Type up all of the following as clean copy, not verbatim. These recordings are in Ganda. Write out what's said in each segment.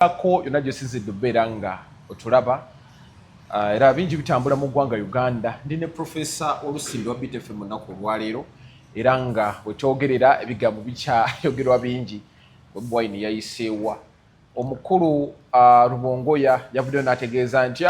Kyazaako yonna gy'osizidde obbeera nga otulaba era bingi bitambula mu ggwanga Uganda. Ndi ne Profesor olusimbi wa BTF mu nnaku olwaleero era nga bwe twogerera ebigambo bikyayogerwa bingi. Bobi Wine yayiseewa omukulu Rubongoya yavuddeyo n'ategeeza nti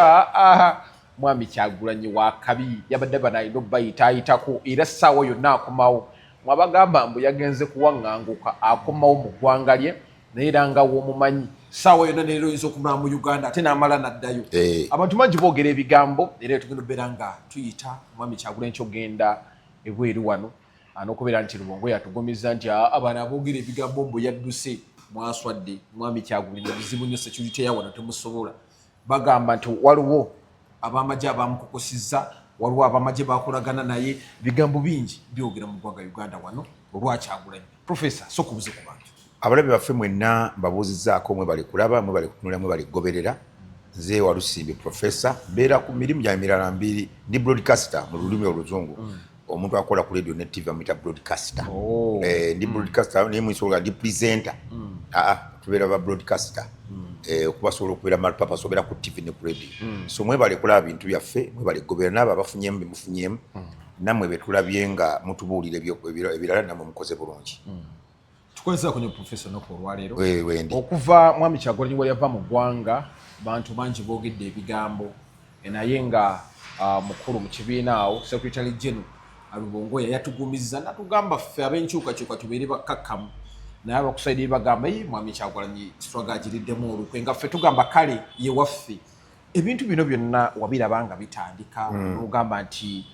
mwami Kyagulanyi wa kabi yabadde banalina obbayitaayitako era essaawa yonna akomawo mwabagamba mbu yagenze kuwaŋŋanguka akomawo mu ggwanga lye naye era nga w'omumanyi ssaawa yonna neero oyinza okumala mu Uganda ate n'amala n'addayo. Abantu bangi boogera ebigambo era tugenda obbeera nga tuyita mwami Kyagulanyi kyogenda ebweru wano n'okubeera nti Rubongoya yatugumizza nti abaana aboogera ebigambo mbu yadduse mwaswadde mwami Kyagulanyi bizibu nnyo security ya wano temusobola. Bagamba nti waliwo abamagye abamukokosizza waliwo abamagye bakolagana naye bigambo bingi byogera mu ggwanga Uganda wano olwa Kyagulanyi. Professor sokubuze ku bantu abalabe baffe mwenna mbabuuzizzaako mwe bali kulaba mwe bali kutunula mwe bali kugoberera. Nze Walusimbi Professor mbeera ku mirimu gya mirala mbiri ndi broadcaster mu lulimi oluzungu. Omuntu akola ku radio ne TV amuyita broadcaster. Ndi broadcaster naye mwisobola ndi presenter. Tubeera ba broadcaster. Okubasobola okubeera malpurpose obeera ku TV ne ku radio. So mwe bali kulaba bintu byaffe mwe bali kugoberera n'abo abafunyemu bimufunyemu nammwe betulabye nga mutubuulira ebirala nammwe mukoze bulungi. Tukozesa kunyo Professor noko olwaleero okuva mwami Kyagulanyi we yava mu ggwanga bantu bangi boogedde ebigambo naye nga mukulu mu kibiina awo Secretary General Rubongoya yatugumizza natugamba ffe ab'enkyukakyuka tubeere bakkakkamu naye abakusaidiri bagamba mwami Kyagulanyi struggle agiriddemu olukwe nga ffe tugamba kale ye waffe. Ebintu bino byonna wabiraba nga bitandika n'ogamba nti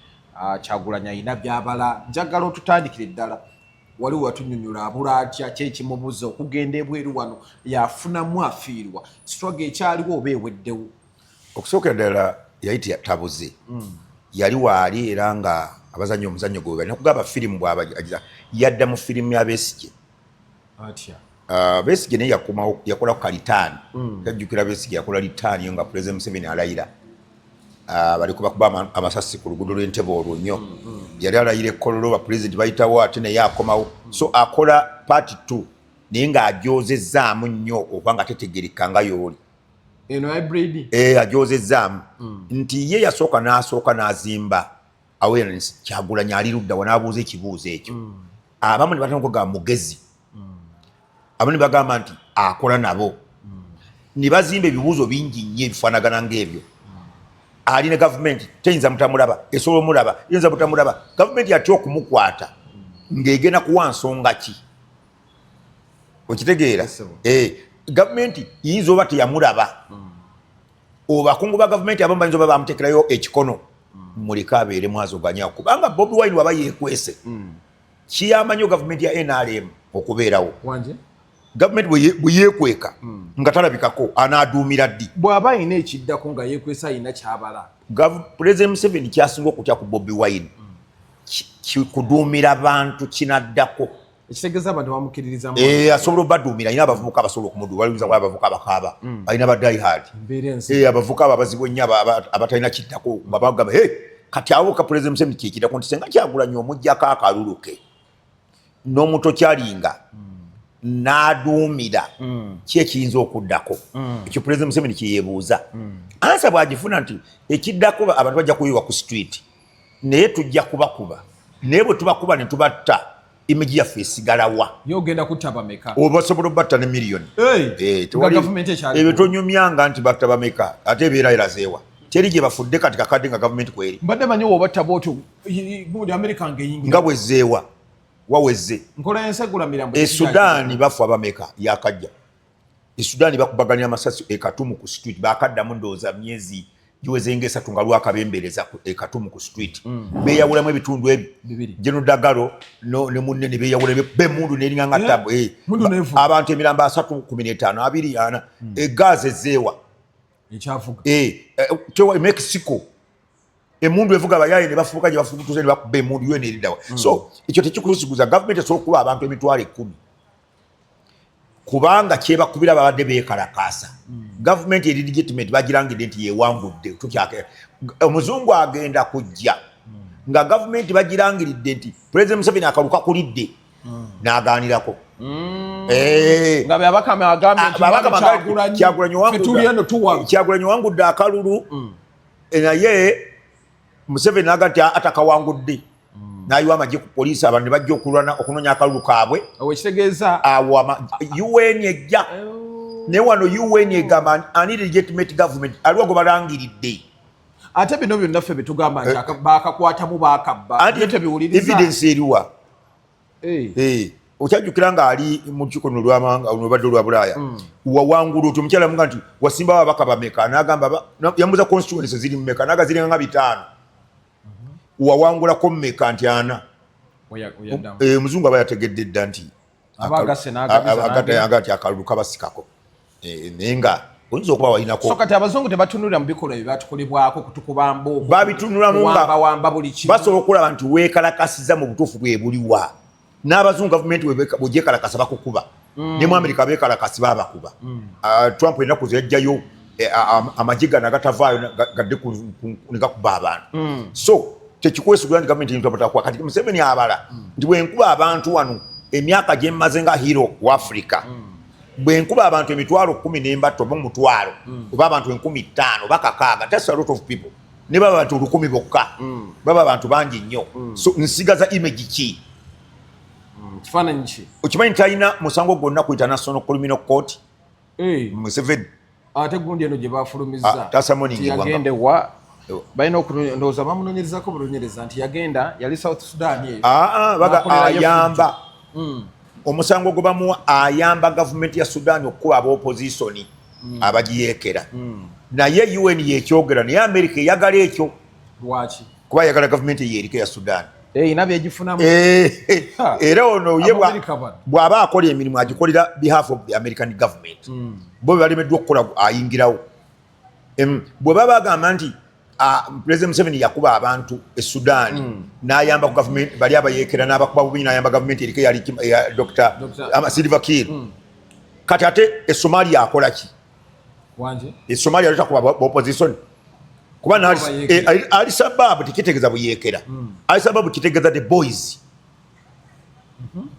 Kyagulanyi ayina byabala. Njagala otutandikire ddala waliwo watunyonyola abula atya kyekimubuza okugenda ebweru wano yafunamu afiirwa struggle ekyaliwo oba eweddewo. Okusookera ddala yali tabuze yali waali era nga abazannya omuzannyo gwe balina kugamba firimu bw'abagiza yadda mu firimu ya Besigye. Besigye naye yakola ku kalitaani yajjukira Besigye yakola litaani yo nga President Museveni alayira bali kubakuba amasasi ku luguudo lw'Entebbe olwo nnyo. Yali alayira ekkololo ba President bayitawo ate naye akomawo. So akola part 2 naye ng'ajozezzaamu nnyo okuba nga tetegereka nga y'oli. Eno hybrid ajozezzaamu nti ye yasooka n'azimba awareness Kyagulanyi ali ludda wanaabuuza ekibuuzo ekyo. Abamu ne batandika okugamba mugezi, abamu ne bagamba nti akola nabo, ne bazimba ebibuuzo bingi nnyo ebifaanagana ng'ebyo. Ali ne gavumenti teyinza mutamulaba esobola omulaba yinza butamulaba gavumenti yatya okumukwata ng'egenda kuwa nsonga ki? Okitegeera? Gavumenti yinza oba teyamulaba obakungu ba gavumenti abamu bayinza oba bamuteekerayo ekikono muleka abeere mwazoganya kubanga Bobi Wine waba yeekwese kiyamanyo gavumenti ya NRM okubeerawo. Gavumenti bwe yeekweka nga talabikako anaaduumira ddi? Bw'aba ayina ekiddako nga yeekwesa ayina kyabala. President Museveni kyasinga okutya ku Bobi Wine kuduumira bantu kinaddako. Ekitegeeza abantu bamukkiririza asobola obaduumira. Alina abavubuka abasobola okumuduumira. Waliwo abavubuka abakaaba alina ba diehard abavubuka abo abazibu ennyo abatalina kiddako nga bagamba kati awo ka President Museveni kyekiddako nti senga Kyagulanyi omuggyako akalulu ke n'omuto kyalinga n'aduumira ki ekiyinza okuddako? Ekyo President Museveni kyeyeebuuza. Ansa bw'agifuna nti ekiddako abantu bajja kuyiwa ku street naye tujja kubakuba naye bwe tubakuba ne tubatta imagi yaffe esigalawa. Yogenda kutta bameka? Obasobola obatta ne miliyoni. Ebyo tonyumyanga nti batta bameka ate ebeera erazeewa teri gye bafudde kati kakadde nga gavumenti kweri. Mbadde manyi obatta bwotyo America ng'eyingira nga bwezzeewa wawezze. Sudaani bafu abameka yakajja. Sudaani bakubaganira amasasi ekatumu ku street bakaddamu ndowooza myezi giweze ng'esatu nga lwakabembereza ekatumu ku street. Beeyawulamu ebitundu ebyo General Dagalo ne munne ne beeyawula b'emmundu n'eringa nga ttabu abantu emirambo 315 24 egaazi ezzeewa Mexico emundu evuga abayaye ne bafuuka gye bafubutuze ne bakuba emundu yo neeriddawa. So ekyo tekikulusiguza gavumenti esobola okuba abantu emitwalo 10 kubanga kyebakubira babadde beekalakaasa. Gavumenti eri legitimate bagirangidde nti yeewangudde. Omuzungu agenda kujja nga gavumenti bagirangiridde nti President Museveni akaluka kulidde n'agaanirako. nga byabakama agambye Kyagulanyi wangudde akalulu naye Museveni agati atakawangudde n'ayiwa amagye ku poliisi abantu ne bajja okunoonya akalulu kaabwe ekitegeeza awo UN ejja naye wano UN egamba ani legitimate government aliwo gwe balangiridde ate bino byonna ffe betugamba nti bakakwatamu bakabba evidence eriwa okyajjukira nga ali mu lukiiko olubadde olwa Bulaaya wawangulu oti omukyala muga nti wasimbawo ababaka bameka n'agamba yambuza constituency ziri mumeka naga ziringa nga 5 wawangulako mumeka nti 4 omuzungu aba yategedde dda nti agati akalulu kabasikako naye nga oyinza okuba walinako so kati abazungu tebatunulira mu bikolwa byebatukolebwako kutukubamba babitunulamuwamba buli kimu basobola okulaba nti weekalakasiza mu butuufu bwe buliwa n'abazungu gavumenti bwegyekalakasa bakukuba ne mu Amerika beekalakasi babakuba Trump ennaku ze yajjayo amagye gano agatavaayo gadde negakuba abantu so tekikwesigula nti gavumenti yintabatakwa kati Museveni abala nti bwenkuba abantu wano emyaka gye mmaze nga hero wa Africa bwenkuba abantu emitwalo 10 n'embatto mu mutwalo oba abantu 15 bakakaaga that's a lot of people ne baba abantu 10 bokka baba abantu bangi nnyo so nsigaza image ki kifaananyi ki okimanyi talina musango gwonna ku International Criminal Court Museveni ate gundi eno gye bafulumiza yagende wa balina okulowooza bamunoonyerezako bunoonyereza nti yagenda yali South Sudan eyo ayamba omusango gwe bamuwa ayamba gavumenti ya Sudan okukuba ab'opposition abagiyeekera naye UN yekyogera naye Amerika eyagala ekyo lwaki kuba yagala gavumenti yeerike ya Sudan ina byegifunamu era ono ye bw'aba akola emirimu agikolera behalf of the American government bo balemeddwa okukola ayingirawo bwe baba bagamba nti President Museveni yakuba abantu e Sudan n'ayamba ku government bali abayeekera n'abakuba bubi n'ayamba gavumenti erike yali Dr. Silva Kiir kati ate e Somalia akola ki wanje e Somalia aleta kuba opposition kuba ali sababu tikitegeeza buyeekera ali sababu kitegeeza the boys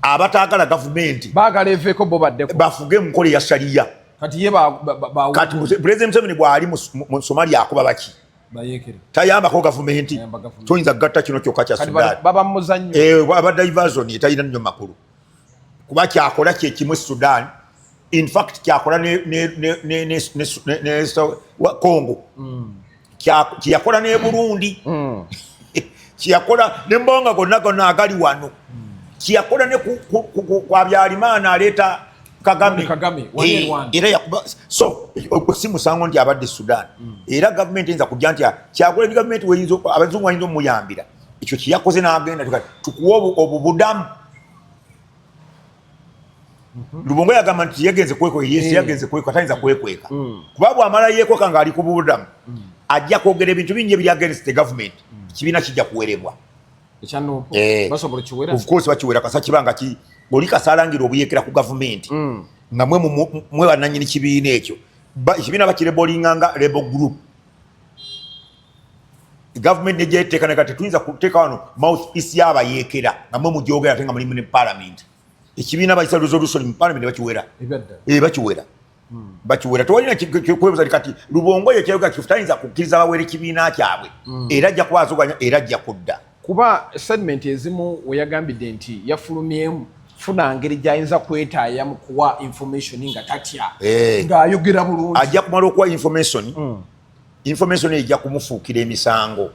abataagala gavumenti baagala eveeko bo baddeko bafuge mu nkola ya sharia kati ye kati President Museveni bw'ali mu Somalia akuba baki bayekere tayambako gavumenti toyinza gatta kino kyokka kya Sudan baba muzannyo aba diversion etayina nnyo makulu kuba kyakola kyekimu Sudan in fact kyakola ne Congo kyakola ne Burundi kyakola ne mbonga gonna agali wano kyakola ne kwa Byarimana aleeta Kagame era yakuba so si musango nti abadde Sudan era gavumenti enza kujja nti kyakola ni gavumenti weyinza abazungu wayinza omuyambira ekyo kiyakoze n'agenda tukuwa obubudamu Lubongo yagamba nti yagenze kweko atayinza kwekweka kuba bw'amala yeekweka ng'ali ku bubudamu ajja kwogera ebintu bingi ebiri against the government kibiina kijja kuwerebwa of course bakiwera kasa kibanga ki oli kasalangira obuyeekera ku gavumenti nga mwe bannannyini kibiina ekyo ekibiina bakirebolinga nga rebel group gavumenti negyeteeka nekati tuyinza kuteeka wano mouthpiece y'abayeekera nga mwe mugyogera ate nga mulimu ne parliament ekibiina bayisa resolution mu parliament bakiwera tewalina kwebuza kati Lubongo yekyayoga kifutayinza kukkiriza bawere ekibiina kyabwe era ajja kubazoganya era ajja kudda kuba statement ezimu weyagambidde nti yafulumyemu funa ngeri gyayinza kwetaaya mu kuwa information nga tatya ng'ayogera bulungi ajja kumala okuwa information ejja kumufuukira emisango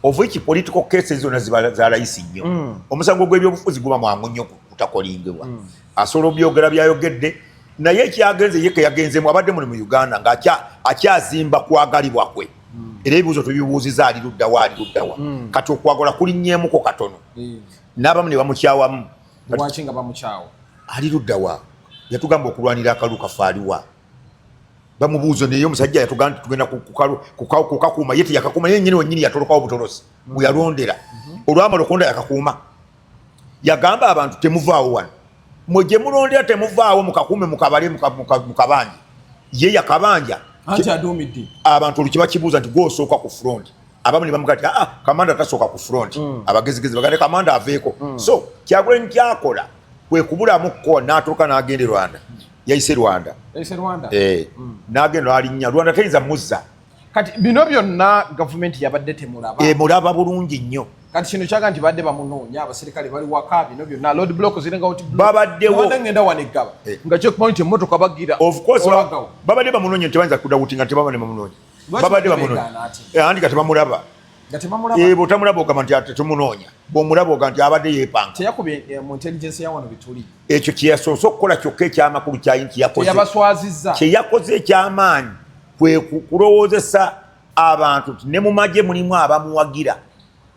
of which political cases zonna ziba za layisi nnyo omusango gw'ebyobufuzi guba mwangu nnyo kutakolingibwa asobola obyogera byayogedde naye ekyagenze yeke yagenzeemu abadde muli mu Uganda ng'akyazimba kwagalibwa kwe era ebibuuzo tubibuuziza ali luddawa kati okwagala kulinnyeemuko katono n'abamu ne bamukyawamu lwaki nga bamukyawa ali luddawa yatugamba okulwanira akalulu kafe aliwa bamubuuzo naye omusajja yatugamba tugenda kukakuuma ye teyakakuuma naye nnyini wennyini yatolokawo butolosi bwe yalondera olwamala okulonda yakakuuma yagamba abantu temuvaawo wano mwe gye mulondera temuvaawo mukakuume mukabale mukabanja ye yakabanja anti aduumidde abantu olukiba kibuuza nti gwosooka ku front abamu ne bamuga ti kamanda tasooka ku front abagezigezi bagande kamanda aveeko so Kyagulanyi kyakola kwe kubulamuko n'atuuka n'agenda Rwanda yayise Rwanda n'agenda alinnya Rwanda teyinza muzza kati bino byonna gavumenti yabadde temulaba mulaba bulungi nnyo kati kino kyaga nti badde bamunoonya abasirikale bali waka bino byonna load block zirenga oti babaddewo ngenda wanegaba nga checkpoint emmotoka bagira of course babadde bamunoonya tebayinza kudawutinga tebabane bamunoonya babadde bamunoonya andi kati bamulaba botamulaba ogamba nti ate tumunoonya bwomulaba oga nti abadde yeepanga teyakubye mu intelligence ya wano bituli ekyo kyeyasoose okukola kyokka ekyamakulu kyayinti yabaswazizza kyeyakoze ekyamaanyi kwe kulowoozesa abantu nti ne mu magye mulimu abamuwagira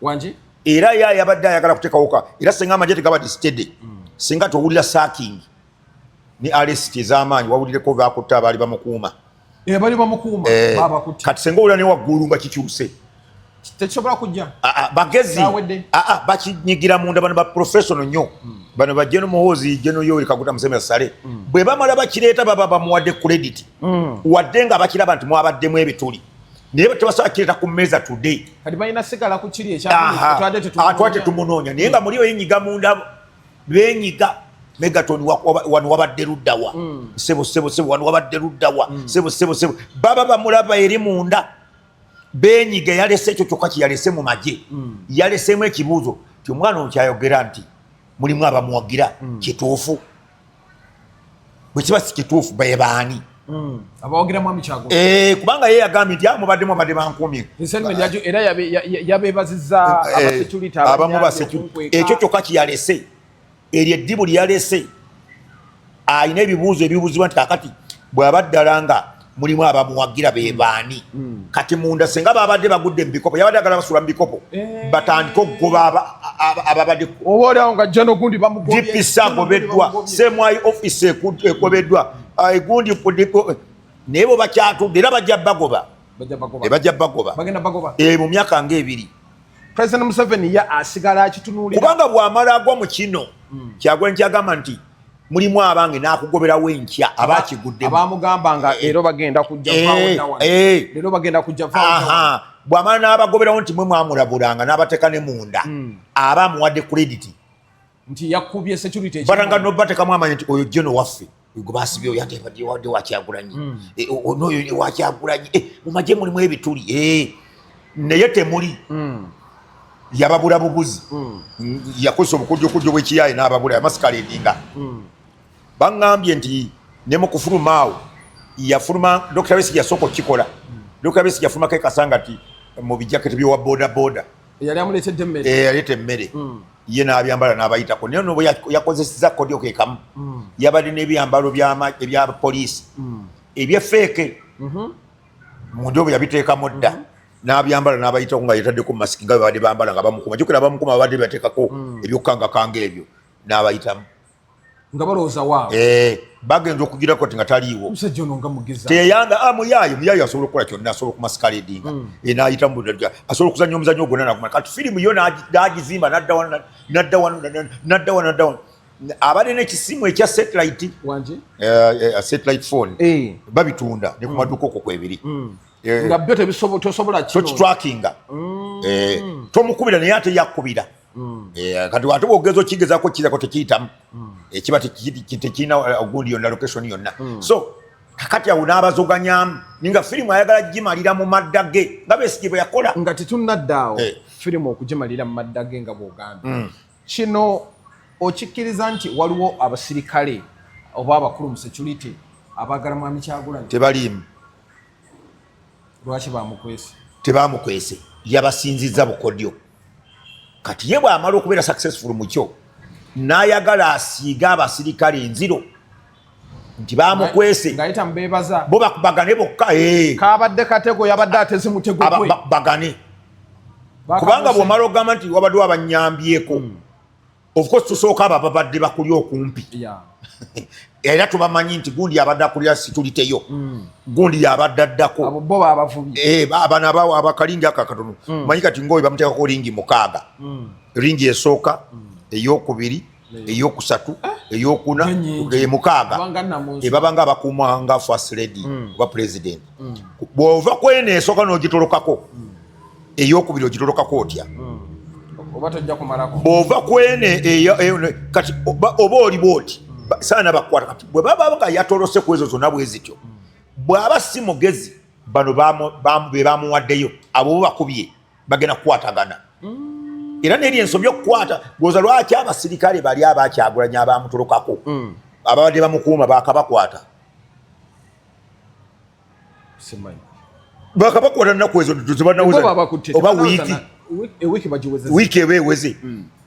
wangi era yabadde ayagala kuteekawoka era singa amagye tegabadde stede singa towulira saaking ne arrest ez'amaanyi wawulireko bakutte abaali bamukuuma bali bamukuuma babakutte kati singa owulira ne waggulu nga kikyuse tekisobola kujja bagezi bakinyigira munda bano ba professional nnyo bano ba General Muhoozi General Yoweri Kaguta Museveni Sale bwe bamala bakireeta baba bamuwadde credit wadde nga bakiraba nti mwabaddemu ebituli naye tebasobola kireeta ku mmeeza today kati balina sigala ku kiri ekyatwate tumunoonya naye nga muliyo yenyiga munda benyiga Megaton wano wabadde luddawa sebo wano wabadde luddawa sebo baba bamulaba eri munda benyiga yalese ekyo kyokka kyeyalese mu magye yalesemu ekibuuzo ti omwana ono kyayogera nti mulimu abamuwagira kituufu bwe kiba si kituufu bebaani abawagira mwami Kyagulanyi kubanga ye yagambye nti mubaddemu abadde bankumye era yabebazizza abasecurity abamu basecurity ekyo kyokka kyeyalese eryo eddibu lyalese alina ebibuuzo ebibuuzibwa nti kakati bw'abaddala nga mulimu abamuwagira bebaani kati munda senga babadde bagudde mu bikopo yabadde agala basula mu bikopo batandika okugoba ababadde obaolyawo nga jjano gundi bamugobye DPC agobeddwa semwayi office ekobeddwa egundi naye bo bakyatudde era bajja bagoba mu myaka ng'ebiri President Museveni ya asigala akitunuulira kubanga bw'amala agwa mu kino Kyagulanyi kyagamba nti mulimu abange nakugoberawo enkya abakiguddemu abamugamba nga ero bagenda kujja lero bagenda kujja bw'amala n'abagoberawo nti mwe mwamulabulanga n'abateeka ne munda aba amuwadde credit nti yakubye security baranga nobatekamu amanyi nti oyo jeno waffe gwe basibye oyo wadde wa Kyagulanyi onoyo wa Kyagulanyi mu magye mulimu ebituli naye temuli yababula bubuzi yakozesa obukujjokujjo bw'ekiyaye n'ababula yamasikaledinga baŋŋambye nti ne mu kufuluma awo yafuluma Dr. Besigye yasooka okukikola Dr. Besigye yafulumako ekasanga ti mu bijaketi by'owa bodaboda yali amuleetedde emmere yaleeta emmere ye n'abyambala n'abayitako naye nobo yakozesezza kodyo kekamu yabadde n'ebyambalo ebya poliisi ebyefeeke mu ndobo yabiteekamu dda n'abyambala n'abayitako nga yetaddeko mu masiki nga babadde bambala nga bamukuma jukira abamukuma babadde bateekako ebyokukangakanga ebyo n'abayitamu nga balowooza waawe bagenza okugirako ti nga taliiwo omusajja ono nga mugeza teyanga muyayi asobola okukola kyonna asobola okumasikaledinga n'ayitamu asobola okuzanya omuzanyo gwonna naguma kati firimu yo n'agizimba nadda wano abadde n'ekisimu ekya satellite satellite phone babitunda ne ku maduuka okwo kwebiri nga byo tosobola tokitrakinga tomukubira naye ate yakubira kati ate bwogeza okigezaako kizako tekiyitamu ekiba tekirina ogundi yonna location yonna so kakati awo n'abazoganyamu ninga firimu ayagala gimalira mu madda ge nga Besigye bwe yakola nga tetunnaddaawo firimu okugimalira mu madda ge nga bw'ogambye kino okikkiriza nti waliwo abasirikale oba abakulu mu security abaagala mwami Kyagulanyi tebaliimu lwaki bamukwese tebamukwese yabasinzizza bukodyo kati ye bw'amala okubeera successful mu kyo n'ayagala asiiga abasirikale enziro nti bamukwese ng'ayita mubeebaza bo bagane bokka kabadde katego yabadde ateze mutego gwe bagane kubanga bw'omala okugamba nti wabadde abanyambyeko of course tusooka abo ababadde bakuli okumpi era tubamanyi nti gundi yabadde akulira situliteyo gundi yabadde addako bo babavubi abana abakalingi akakatono manyi kati ngoyo bamuteekako ringi 6 ringi esooka eyokubiri eyokusatu eyokuna 6 ebabanga abakuumanga first lady oba president bw'ova kwene esooka n'ogitolokako eyokubiri ogitolokako otya oba tojja kumalako bw'ova kwene kati oba oli bwoti saana bakwata kati bwe baba nga yatolose ku ezo zonna bwe zityo bw'aba si mugezi bano be bamuwaddeyo abo bo bakubye bagenda kukwatagana era n'eri ensobi okukwata gwoza lwaki abasirikale bali abakyagulanya abamutolokako ababadde bamukuuma bakabakwata bakabakwata nnaku ezo zebanawuza oba wiiki eba eweze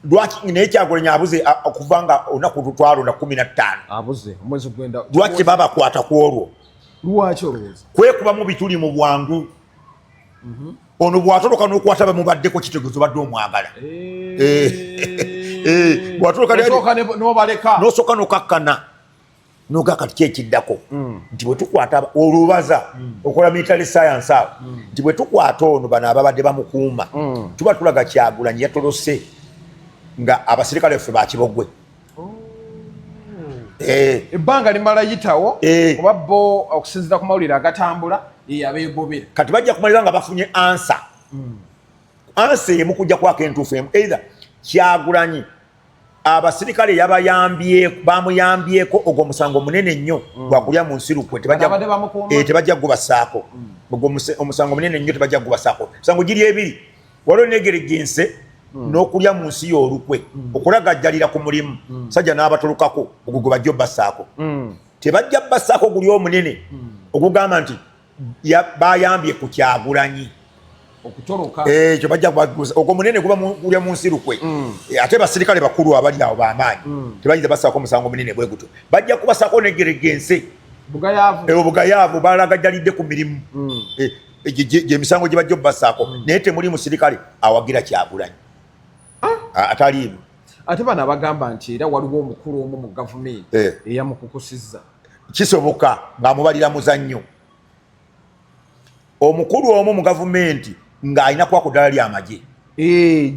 lwaki naye Kyagulanyi abuze okuva nga olunaku lutwalonda 15 lwaki babakwata ku olwo kwekubamu bituli mu bwangu ono bwatoloka n'okwata bamubaddeko kitegezo badde omwagala n'osooka n'okakkana noga kati kyekiddako nti bwe tukwata olubaza okola military science awo nti bwe tukwata ono bano ababadde bamukuuma tuba tulaga Kyagulanyi yatolose nga abasirikale ffe bakibogwe ebbanga limala yitawo oba bo okusinzira ku mawulire agatambula yabeegobera kati bajja kumalira nga bafunye ansa emu kujja kwako entuufu emu either Kyagulanyi abasirikale bamuyambyeko ogwo musango munene nnyo gwakulya mu nsirukwe tebajja gubasaako omusango munene nnyo tebajja gubasaako musango giri ebiri waliwo negeregense n'okulya mu nsi y'olukwe okulagajjalira ku mulimu sajja n'abatolokako ogwo gwe bajja obbasaako tebajja bbasaako guli omunene ogugamba nti bayambye ku Kyagulanyi okutoloka ekyo bajja ogwo munene gulya mu nsi lukwe ate basirikale bakulu abali awo bamaanyi tebayinza basaako omusango munene bwe gutyo bajja kubasaako negeregense bugayaavu balagajjalidde ku mirimu gyemisango gye bajja obbasaako naye temuli musirikale awagira Kyagulanyi ataliimu ate bano abagamba nti era waliwo omukulu omu mu gavumenti eyamukukusizza kisoboka ng'amubalira muzannyo omukulu omu mu gavumenti ng'alina kuba ku ddala ly'amagye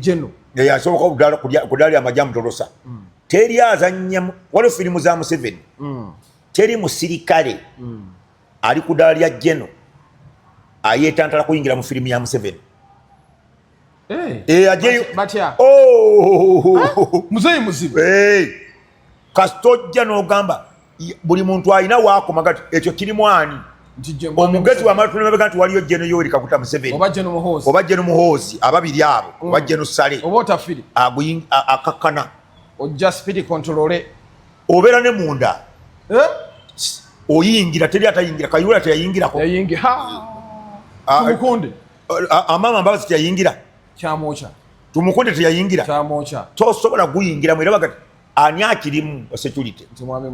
jeno asoboka ku ddala ly'amagye amutolosa teri azannya waliwo firimu za Museveni teri musirikale ali ku ddala lya jeno ayeetantala kuyingira mu firimu ya Museveni muzeyi muzibu kastojja n'ogamba buli muntu alina waakomagati ekyo kirimu ani omugezi wamala tunemabega nti waliyo Jeno Yoweri Kaguta Museveni oba Jeno Muhoozi ababiri abo oba Jeno Sale akakkana ojja speed control obeera ne munda oyingira teri atayingira Kayihura teyayingirako tumukunde amama mbabazi teyayingira kyamwoca tumukunde teyayingira kyamwoca tosobola guyingira mwera bagati ani akirimu security mwami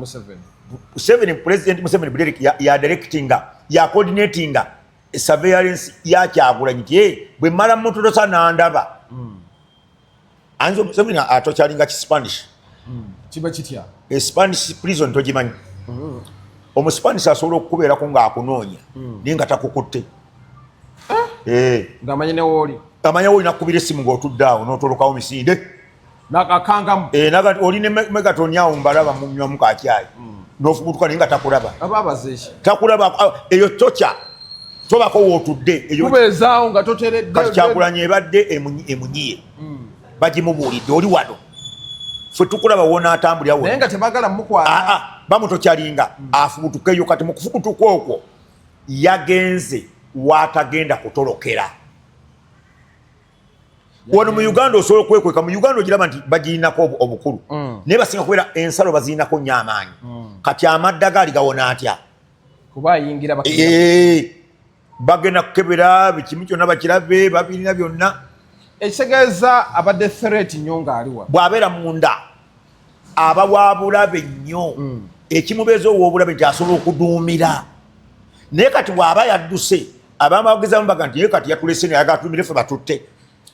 Museveni President Museveni ya directinga ya coordinatinga surveillance ya Kyagulanyi nti bwe mala mutolosa nandaba anzo Museveni atokyalinga Spanish kiba kitya Spanish prison togimanyi Omuspanish asobola okukubeerako ng'akunoonya naye nga takukutte ng'amanye ne wooli amanya wooli nakukubira essimu ng'otudde awo n'otolokawo misinde nakakangamu oli ne megatoni awo mbalaba munywamu kakyayi n'ofubutuka naye nga takulaba takulaba eyo tokya tobako wootudde kubeezaawo nga toteredde kati Kyagulanyi ebadde emunyiye bagimubuulidde oli wano ffe tukulaba wonaatambulira naye nga tebagala mukwata bamutokyalinga afubutukeyo kati mu kufubutuka okwo yagenze waatagenda kutolokera wano mu Uganda osobola okwekweka mu Uganda ogiraba nti bagirinako obukulu naye basinga kubeera ensalo bazirinako nnyo amaanyi kati amadda gaali gawona atya kuba ayingira bagenda kukebera bikimu kyonna bakirabe babirina byonna ekitegeeza abadde threat nnyo ng'aliwa bw'abeera munda aba wabulabe nnyo ekimubeeza ow'obulabe nti asobola okuduumira naye kati bw'aba yadduse abamagezamu baga nti naye kati yatulese nayaga atuumire ffe batutte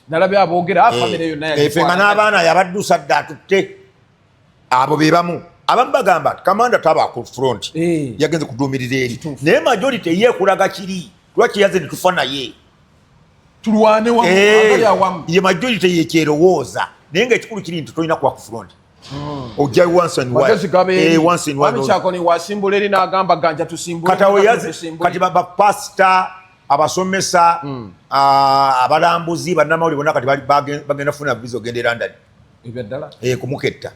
nalabye aboogera famire yonna ffe nga n'abaana yabaddusa dde atutte abo be bamu abamu bagamba ti kamanda taba ku front yagenze kuduumirira eri naye majority yeekulaga kiri lwaki yaze ne tufa naye tulwane wamu ye majority yekyerowooza naye ngaekikulu kiri nti tolina kuba ku front ojja once and Kyakoni wasimbula eri n'agamba ganja tusimbule kati bapasita abasomesa abalambuzi bannamawulire bonna kati bagenda funa visa ogenda e London ebyadala kumuketta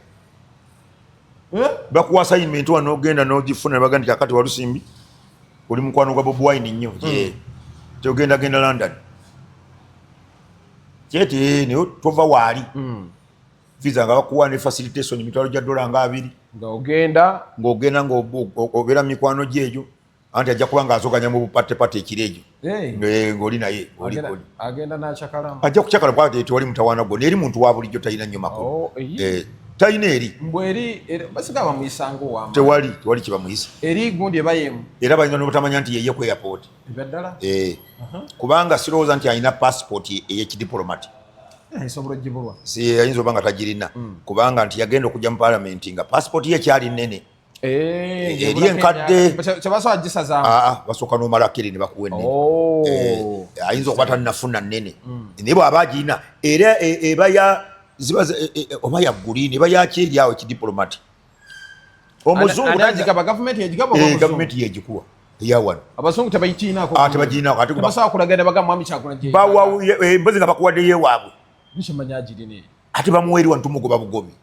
bakuwa assignment wano ogenda n'ogifuna ne bagamba nti kakati Walusimbi oli mukwano gwa Bobi Wine nnyo tegenda genda London kyeti ne tova waali visa nga bakuwa ne facilitation emitwalo gya dola nga 2 ng'ogenda ng'obeera mikwano gyejo anti ajja kuba ng'azoganya mu bupattepate ekirejo ng'oli naye agenda n'akyakalamu ajja kukyakala kwate tewali mutawaana gwo neeri muntu wa bulijjo talina nnyo makulu talina eri mbweri basiga bamuyisanga owamba tewali kye bamuyisa eri gundi ebayemu era balina n'obutamanya nti yeye ku airport ebyadala kubanga sirowooza nti alina passport ey'ekidiplomati ayinza ogibulwa ayinza oba nga tagirina kubanga nti yagenda okujja mu palamenti nga passport ye ekyali nnene eri enkadde kyebasobola gisazamu basooka n'omalako eri ne bakuwa ennene ayinza okuba talinafuna nnene naye bw'aba agirina era eba oba ya guliini eba yakyeri awo ekidiplomati omuzungu gavumenti yegikuwa eyawano abazungu tebagirinako mpozi nga bakuwadde yewaabwe ate bamuwa eri wano tumugoba bugobi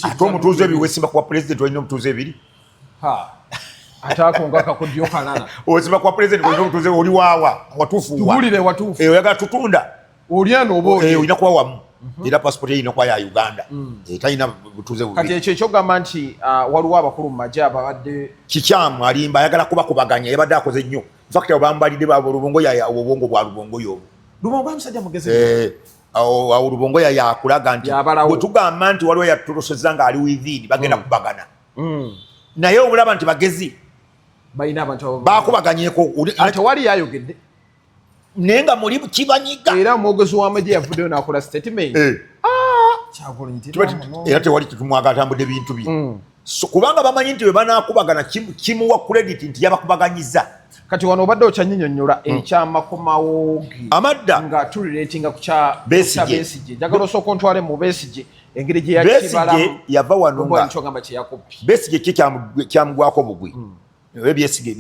ate omutuuze ebiri wesimba kuwa pulezidenti olina omutuuze ebiri osimba kuwa pulezidenti olina omutuuze oli waawa watuufuwayagala tutunda olina kuba wamu era passport erina kuba ya Uganda talina butuuze bubiri kati ekyo ekyogamba nti waliwo abakulu mu magye ababadde kikyamu alimba ayagala kubakubaganya yabadde akoze nnyo fakita bambalidde lubongo obwongo bwa lubongo yobo lubongo amusajja mugezi awo lubongo yakulaga nti bwe tugamba nti waliwo yatutoloseza nga ali within bagenda kubagana naye obulaba nti bagezi bakubaganyeko tewali yayogedde naye nga muli kibanyiga era omwogezi w'amagye yavuddeyo n'akola statement era tewali kitumwaga atambudde bintu bye kubanga bamanyi nti bwe banaakubagana kimuwa credit nti yabakubaganyiza kati wano obadde okyanyinyonnyola ekyamakomawo amadda nga tuliratinga ku kya Besigye njagala osooka ontwale mu Besigye engeri gye Besigye yava wano nga kyogamba kyeyakoppi Besigye kyamugwako bugwi Besigye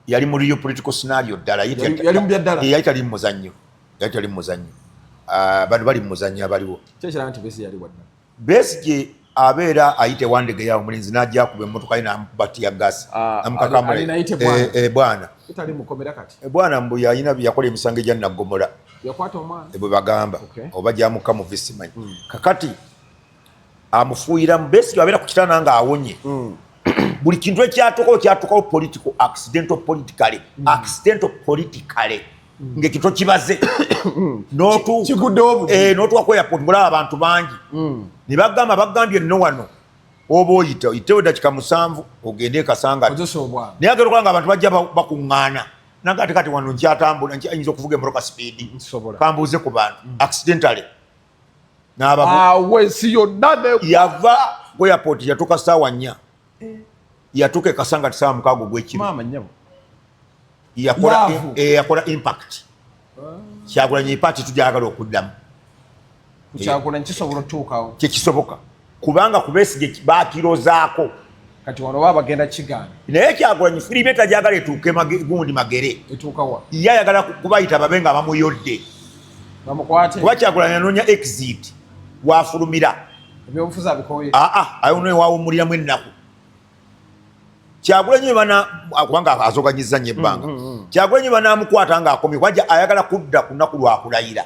yali mu real political scenario ddala yali tali muzannyo bantu bali muzannyo abaliwo Besigye abeera ayite wandege yawo omulinzi n'ajja kuba emmotoka ye n'amukuba tiya gasi bwana mbu yalina yakola emisango egya Naggomola bwe bagamba oba gyamuka mu visimanyi kakati amufuuyiramu Besigye abeera ku kitanda nga awonye buli kintu ekyatukawo political accidental politically ng'ekintu kibaze n'otuwa ku airport ng'olaba abantu bangi ne bagambye nno wano oba oyitewo dakika 7 ogende ekasanga naye agenda okuba nga abantu bajja bakuŋŋaana nange ate kati wano nkyatambula ayinza okuvuga emmotoka speedi kambuuze ku bantu accidentally yava ku airport yatuuka ssaawa 4 yatuuka ekasanga ti ssaawa 6 ogw'ekiro yakola impact Kyagulanyi party tujagala okuddamu Kyagulanyi kisobola otuukawo kyekisoboka kubanga ku Besigye bakirozaako kati wano baba bagenda kigaana naye Kyagulanyi firimu tajagala etuuke gundi magere etuukawa ye ayagala kubayita babe nga bamuyodde kuba Kyagulanyi anoonya exit wafulumira ebyobufuzi abikoye ayono ewawumuliramu ennaku Kyagulanyi kubanga azoganyiza nnyo ebbanga Kyagulanyi banaamukwata ng'akomye wajja ayagala kudda ku nnaku lwakulayira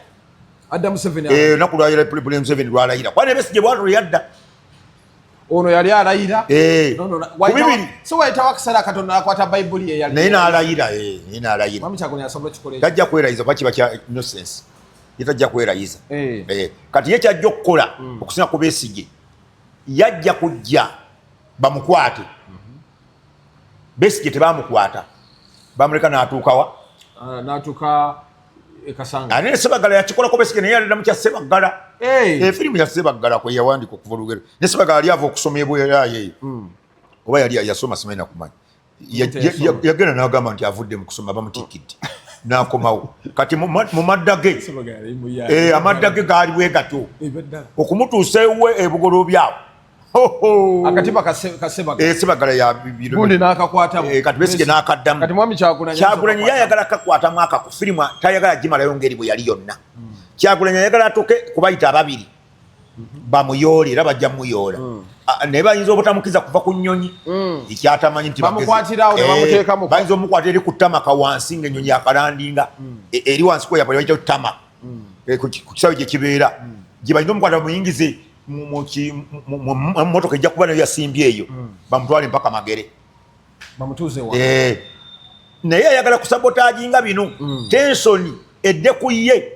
lunaku lwalayira Museveni lwalayira kuba ne Besigye bwatyo yadda ono yali alayira so wayitawo akaseera Katonda n'akwata Bayibuli ye yali naye n'alayira tajja kwerayiza kuba kiba kya innocence ye tajja kwerayiza kati ye kyajja okukola okusinga ku Besigye yajja kujja bamukwate Besigye tebamukwata bamuleka n'atuukawa n'atuuka ekasanga ate ne Ssebaggala yakikolako Besigye naye yaliddamu kya Ssebaggala firimu ya Ssebaggala kwe yawandika okuva olugero ne Ssebaggala yali ava okusoma ebwerayo oba yali yasoma simanyi nakumanya yagenda n'agamba nti avudde mu kusoma bamutikidde n'akomawo kati mu madda ge amadda ge gaali bwe gato okumutuusa ewe ebugolobyawo akatiba kasebagala sebagala ya gundi n'akakwatamu kati Besigye n'akaddamu kati mwami Kyagulanyi yayagala kakwatamu aka ku firimu tayagala gimalayo ngeri bwe yali yonna Kyagulanyi yayagala atoke kubayita ababiri bamuyoole era bajja muyoola naye bayinza obutamukiza kuva ku nnyonyi ekyatamanyi nti bamukwatirawo ne bamuteekamu bayinza omukwatira eri ku tamaka wansi ng'ennyonyi yakalandinga eri wansi kwe yapala bayita tama ku kisaawe gye kibeera gye bayinza omukwata bamuyingize mu mmotoka ejja kuba nayo yasimbye eyo bamutwale mpaka Magere bamutuuze wa naye ayagala kusabotaginga bino tensoni edde ku ye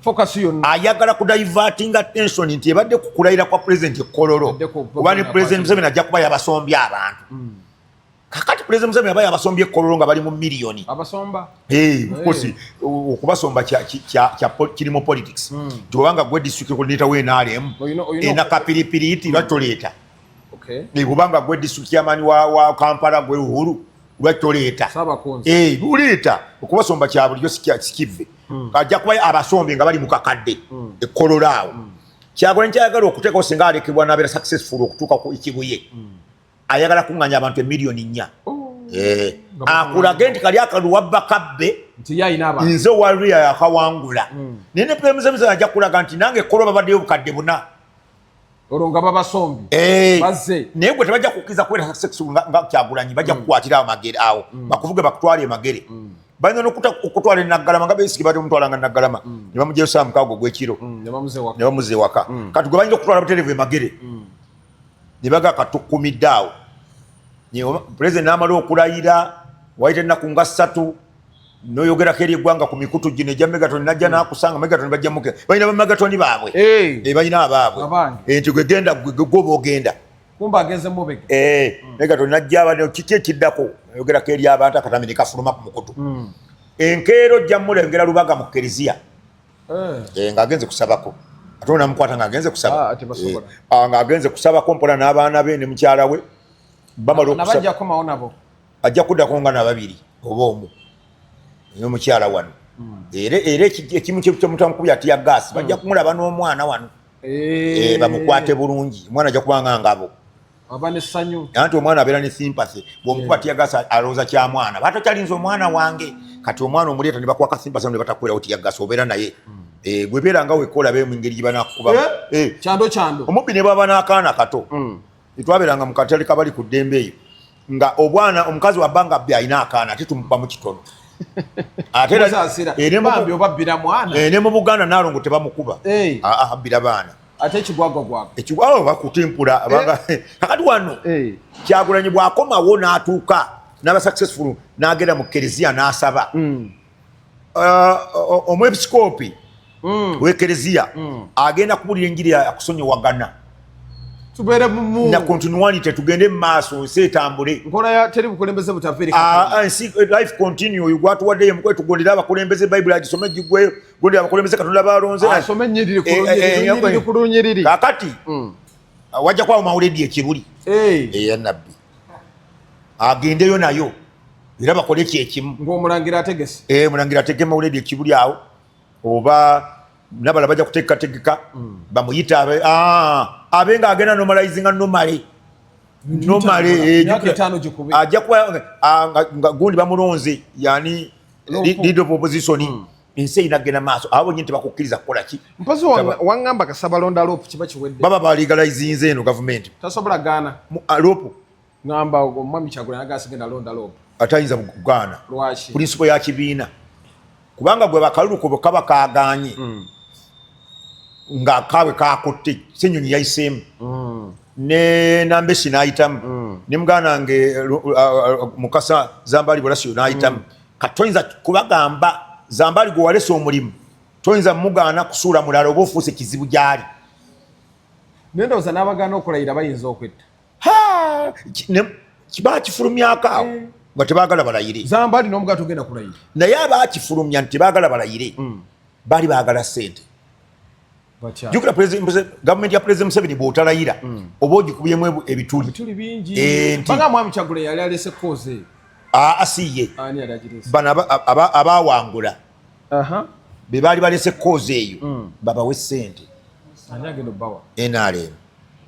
focus yonna ayagala kudivertinga tension nti ebadde kukulayira kwa president Kololo kuba ne president Museveni ajja kuba yabasombye abantu kakati president Museveni aba yabasombye Kololo nga bali mu miliyoni abasomba kosi okubasomba kirimo politics tubanga gwe district coordinator we NRM ena kapiripiri iti lwatoleta kubanga gwe district chairman wa Kampala gwe Uhuru lwatoleta luleta okubasomba kya bulijjo sikive kajja kuba abasombe nga bali mu kakadde ekkololaawo Kyagulanyi kyayagala okuteekawo singa alekebwa n'abeera successful okutuuka ku Kibuye ayagala kuŋŋanya abantu emiliyoni 4 akulage nti kali akaluwabba kabbe nze Wulira yakawangula naye ne Museveni ajja kulaga nti nange ekkolo babaddeyo obukadde 4 olwo nga babasombi bazze naye gwe tebajja kukkiriza kubeera successful nga Kyagulanyi bajja kukwatira Magere awo bakuvuge bakutwale Magere bayina okutwala Naggalama nga Besigye bali omutwala nga Naggalama ne bamuggyayo saa 6 gw'ekiro ne bamuze waka kati gwe bayinza okutwala butereevu Magere ne baga katukumidde awo President n'amala okulayira wayita ennaku nga 3 noyogerako eri eggwanga ku mikutu gino ejja Megatoni najja n'akusanga Megatoni bajjamuke balina bamegatoni baabwe balina abaabwe nti gwegenda gwoba ogenda kumba ageze mubege Megatoni najja abane kiki ekiddako noyogerako eri abantu akatami ne kafuluma ku mukutu enkeero ojja mulengera Lubaga mu Kereziya ng'agenze kusabako ate onamukwata ng'agenze kusaba ng'agenze kusabako mpola n'abaana be ne mukyala we nabajjako mawo nabo ajja kuddako nga na 2 oba omu n'omukyala wano era ekimu kyemutamukubya atiya gaasi bajja kumulaba n'omwana wano bamukwate bulungi omwana ajja kubanga ngabo aba n'essanyu anti omwana abeera ne sympathy bw'omukuba atiya gaasi alowooza kya mwana batakyalinza omwana wange kati omwana omuleeta ne bakwaka sympathy ne batakubeerawo tiya gaasi obeera naye gwebeera nga wekola be mu ngeri gye banakukuba kyando omubbi ne baba n'akaana kato etwabeeranga mu katale kabali ku ddembe eyo nga obwana omukazi wa bbanga bbe alina akaana ate tumubamu kitono ne mu Buganda Nalongo tebamukuba abbira baana ate ekigwagwagwaga bakutimpula kakati wano Kyagulanyi bw'akomawo n'atuuka n'aba successful n'agenda mu Kereziya n'asaba omwepisikoopi w'Ekereziya agenda kubulira enjiri yakusonyewagana tubeere mu na continuity tugende mu maaso nsi etambule nkola ya teri bukulembeze butaveri life continue ugwatuwaddeyo mukwe tugondera abakulembeze Bible agisome gigweyo gondera abakulembeze Katonda balonze asome nnyiriri ku lunyiriri kakati wajja kwawo mawuledi ekibuli eyanabbi agendeyo nayo era bakole kyekimu ng'omulangira ategese mulangira atege mawuledi ekibuli awo oba nabala bajja kuteekateekeka bamuyita abe nga agenda normalizinga nomale ajja kuba gundi bamulonze yani leader of opposition ensi inagenda maaso abo nyinti bakukkiriza kukola ki mpazi wangamba kasaba londa lopu kiba kiwedde baba balegalizinze eno government tasobola gaana lopu ngamba omwami Kyagulanyi agasigenda londa lopu atayinza kugaana lwaki principle ya kibiina kubanga gwe bakaluluko bokaba kaaganye nga kawe kakutte Ssenyonyi yayiseemu ne Nambesi n'ayitamu ne muganda wange Mukasa Zambali Bolasio n'ayitamu katoyinza kubagamba Zambali gwe walesa omulimu toyinza mugaana kusuula mulala oba ofuuse kizibu gyali nendowooza n'abagaana okulayira bayinza okwetta kibakifulumyako awo nga tebaagala balayire Zambali n'omugaana togenda kulayira naye abaakifulumya nti tebaagala balayire baali baagala ssente jukira gavumenti ya President Museveni bw'otalayira oba ogikubyeemu ebituli bingi banga mwami Kyagulanyi yali alese koze asiye bano abaawangula be baali balese koze eyo babawe ssente NRM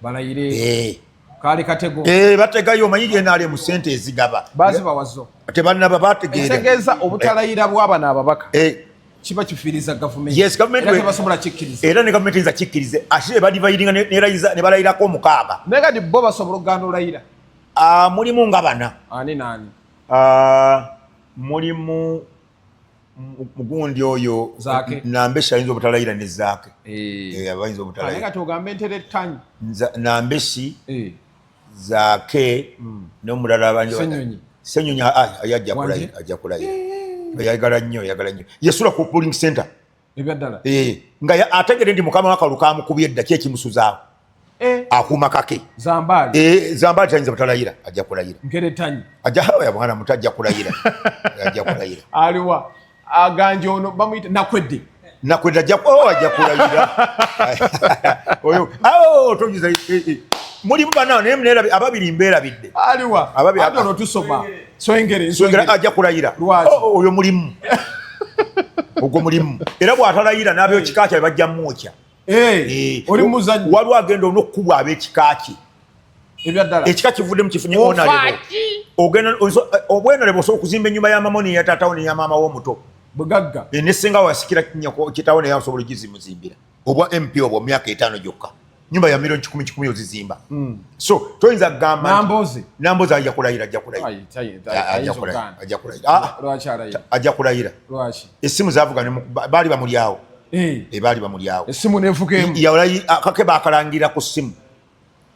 balayire kali katego bategayo omanyi gyenale mu sente ezigaba baziba wazo tebannaba bategeera entegeeza obutalayira bw'abana ababaka kiba kifiiriza gavumenti yes government era tebasobola kikkiriza era ne gavumenti nza kikkirize ate badividinga ne balayirako omukaaga naye kati bo basobola okugaana olayira mulimu nga bana ani naani mulimu mugundi oyo Zaake Nambeshi ayinza obutalayira ne Zaake abayinza obutalayira naye kati ogambe entere ettanyi Nambeshi Zaake n'omulala abanyi Senyonyi ajja kulayira yagala nnyo yasula ku polling center ebyaddala nga ategere ndi mukama wakalu kamukubye eddaki ekimusuzaawo akuuma kake zambaali tayinza butalayira ajja kulayira nkeretanyi ajja mwana muto ajja kulayira aliwa aganje ono bamuyita nakwedde ajja kulayira oyo togiza mulimu bana naye mneera ababiri mbeerabidde aliwa ate ono tusoma swengere ajja kulayira oyo mulimu ogwo mulimu era bw'atalayira n'ab'ekika kyabe bajja mwokya oli muzanyi waliwo agenda olw'okkubwa ab'ekika kye ebyaddala ekika kivudde mu kifunye obwenalebo osobola okuzimba ennyumba ya mama neya taatawo neya maama w'omuto bugagga nesinga wasikira kitawo neya osobola ogizimuzimbira obwa mp obwo myaka 5 gyokka nyumba ya milioni 10 ozizimba so toyinza kugamba Nambozi ajja kulayira ajja kulayira essimu zavugana baali bamulyawo essimu nevugeemu kake bakalangira ku ssimu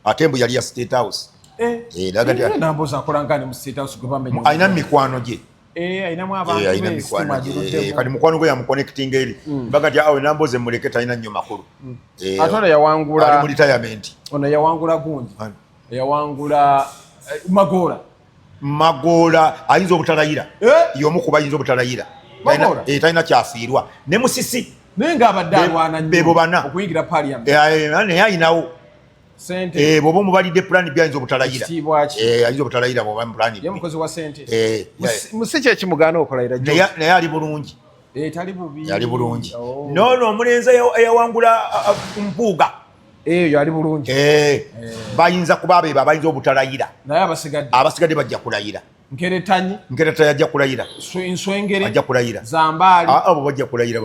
ate mbu yali ya State House Nambozi akolangane mu State House alina mikwano gye ayinamu abantu kati mukwano gwe yamuconnectinga eri baga ti awe Nambozi muleke talina nnyo makulu ate ono yawangula ali mu retirement ono yawangula gundi yawangula Magoola ayinza obutalayira y'omu kuba ayinza obutalayira talina kyafiirwa ne Musisi naye ng'abadde alwana bebo bana okuyingira parliament naye ayinawo sente bwoba omubalidde plan B ayinza obutalayira ayinza obutalayira bwoba mu plan B mukozi wa sente musi kyekimugaana okulayira naye ali bulungi yali bulungi noono omulenzi eyawangula mpuuga eyo ali bulungi bayinza kuba beebo abayinza obutalayira naye abasigadde bajja kulayira nkeretanyi ajja kulayira nswengere ajja kulayira zambaali abo bajja kulayira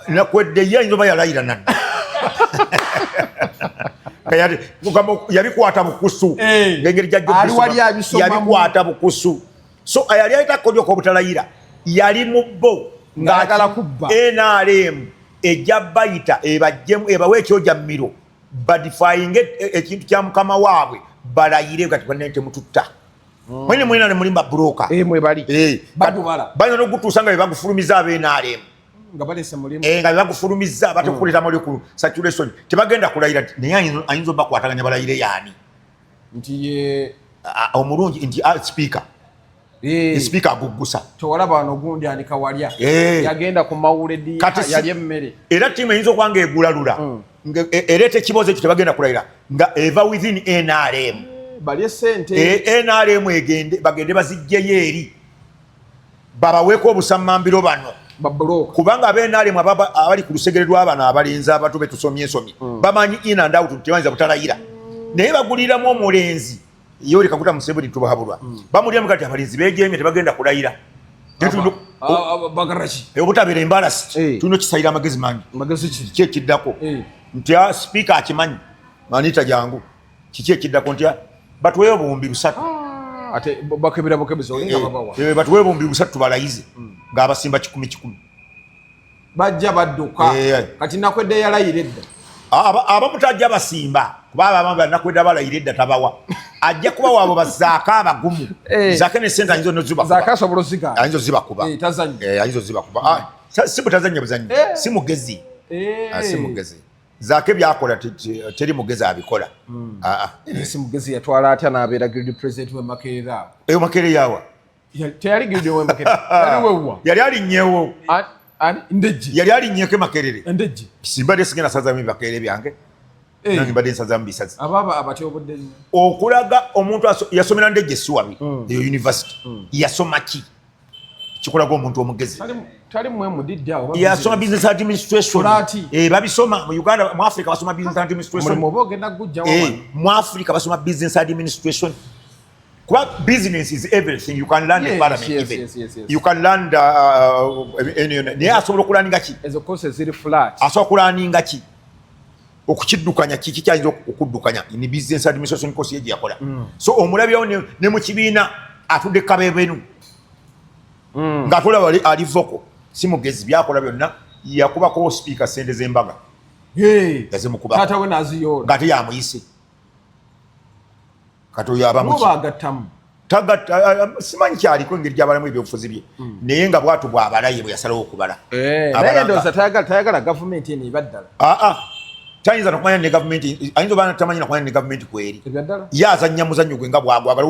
nakwedde ye ayinza oba yalayira nadda yabikwata bukusu ngengeri yabikwata bukusu so yali ayitakodyoka obutalayira yali mu bo ng'ayagala kubba NRM ejja bayita ebawe ekyoja mmiro badifyinge ekintu kya mukama waabwe balayire kati temututta mwene mwena mulimba broka mwebali balina n'ogutuusa nga bebagufulumiza ab'NRM nga bebagufulumiza batekukuleta molecule saturation tebagenda kulayira naye ayinza obakwataganya balayire yaani nti omulungi nti speaker speaker agugusa tewalaba wano gundi anika walya yagenda ku mawuledi yali emmere era tiimu eyinza okuba nga egulalula ereeta ekibuuzo ekyo tebagenda kulayira nga eva within NRM balye sente NRM bagende bazijjeyo eri babaweeko obusammambiro bano kubanga ab'NRM abali ku lusegere lw'abana abalenzi abato betusomye bamanyi in and out tebayinza butalayira naye baguliramu omulenzi yori kakuta Museveni tubahabulwa bamulyamu kati abalenzi bejeemye tebagenda kulayira obutabeera embalasi tulina okisayira amagezi mangi kiki ekiddako nti speaker akimanyi manita jangu kiki ekiddako nti batuweeyo buwumbi 3 ate bakebera bokebeza olinga babawa batuweeyo buwumbi 3 tubalayize ng'abasimba 10 bajja badduka kati nakwedde yalayira edda abamu tajja basimba kuba abamu nakwedda balayira edda tabawa ajja kuba waabo bazaaka abagumu zaake ne sente ayinza ayinza ozibakuba ayinza ozibakuba si butazanya buzanyi si mugezi zaake byakola teri mugezi abikola si mugezi yatwala atya n'abeera guild president we Makerere eyo Makerere yawa teyali guild we Makerere yali alinnyewo ndejje yali alinnyeeko Makerere ndejje simbadde sigenda sazamu Makerere byange nange mbadde nsazamu bisazi ababa abatyobudde okulaga omuntu yasomera ndejje Suwabi eyo university yasoma ki kikolaga omuntu omugezi tali mwe mudidde awo yasoma business administration babisoma mu Uganda mu Africa basoma business administration mu Africa basoma business administration kuba business is everything you can learn the parliament even you can learn naye asobola okulaninga ki ezo courses ziri flat asobola okulaninga ki okukiddukanya kiki kyayinza okuddukanya ni business administration course yeji yakola so omulabyawo ne mu kibiina atudde kabebenu ng'atulaba ali voko si mugezi byakola byonna yakubako speaker sente z'embaga yazimukuba taata we n'aziyola ng'ate yamuyise kati oyo aba mubaagattamu simanyi kyaliko engeri gy'abalamu ebyobufuzi bye naye nga bwatu bw'abalaye bwe yasalawo okubala naye ndowooza tayagala gavumenti eno ebaddala tayinza nakumanya ne gavumenti ayinza oba tamanyi nakumanya ne gavumenti kweri ebyaddala ye azannya muzannyo gwe nga bwagwagala